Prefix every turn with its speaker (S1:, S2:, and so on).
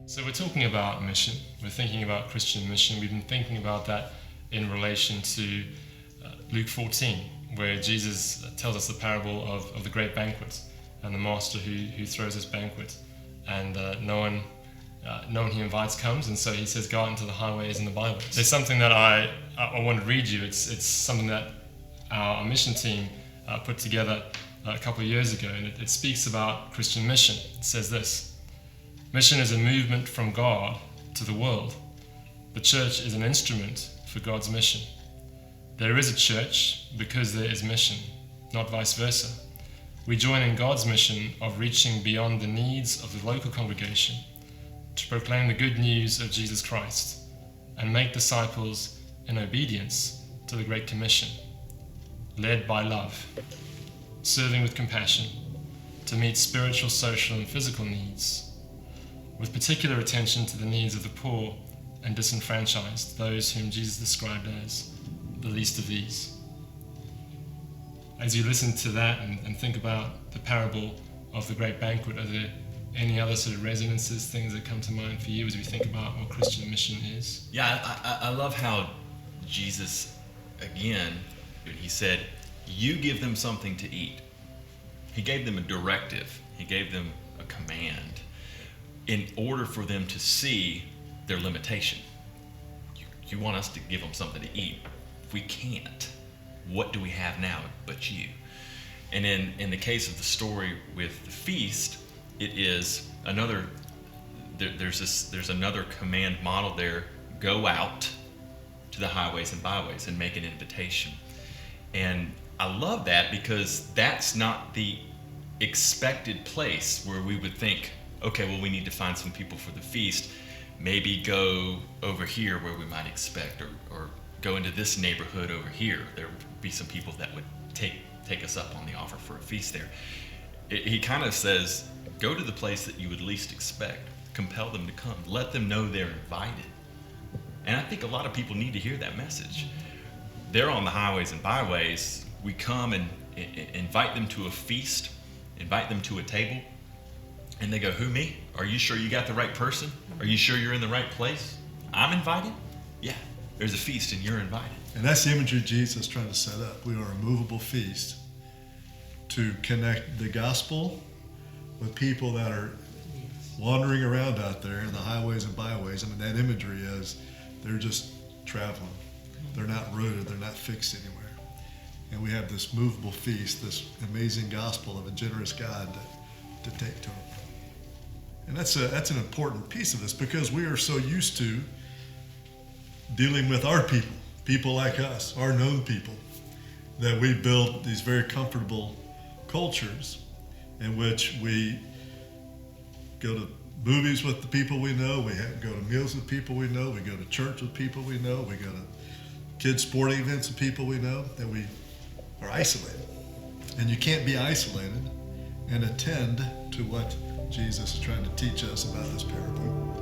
S1: So we're talking about mission. We're thinking about Christian mission. We've been thinking about that in relation to Luke 14, where Jesus tells us the parable of the great banquet and the master who throws this banquet, and no one he invites comes, and so he says, go out into the highways and the byways. There's something that I want to read you. It's something that our mission team put together a couple of years ago, and it speaks about Christian mission. It says this: mission is a movement from God to the world. The church is an instrument for God's mission. There is a church because there is mission, not vice versa. We join in God's mission of reaching beyond the needs of the local congregation to proclaim the good news of Jesus Christ and make disciples in obedience to the Great Commission, led by love, serving with compassion to meet spiritual, social, and physical needs, with particular attention to the needs of the poor and disenfranchised, those whom Jesus described as the least of these. As you listen to that and think about the parable of the great banquet, are there any other sort of resonances, things that come to mind for you as we think about what Christian mission is?
S2: Yeah, I love how Jesus, again, he said, you give them something to eat. He gave them a directive. He gave them a command in order for them to see their limitation. You want us to give them something to eat. If we can't, what do we have now but you? And in the case of the story with the feast, it is another, there's another command model there: go out to the highways and byways and make an invitation. And I love that because that's not the expected place where we would think, okay, well, we need to find some people for the feast. Maybe go over here where we might expect, or go into this neighborhood over here. There would be some people that would take us up on the offer for a feast there. He kind of says, go to the place that you would least expect. Compel them to come. Let them know they're invited. And I think a lot of people need to hear that message. They're on the highways and byways. We come and invite them to a feast, invite them to a table, and they go, who, me? Are you sure you got the right person? Are you sure you're in the right place? I'm invited? Yeah, there's a feast and you're invited.
S3: And that's the imagery Jesus is trying to set up. We are a movable feast to connect the gospel with people that are wandering around out there in the highways and byways. I mean, that imagery is they're just traveling. They're not rooted. They're not fixed anywhere. And we have this movable feast, this amazing gospel of a generous God to take to them. And that's an important piece of this, because we are so used to dealing with our people like us, our known people, that we build these very comfortable cultures in which we go to movies with the people we know, we go to meals with people we know, we go to church with people we know, we go to kids' sporting events with people we know, that we are isolated. And you can't be isolated and attend to what Jesus is trying to teach us about this parable.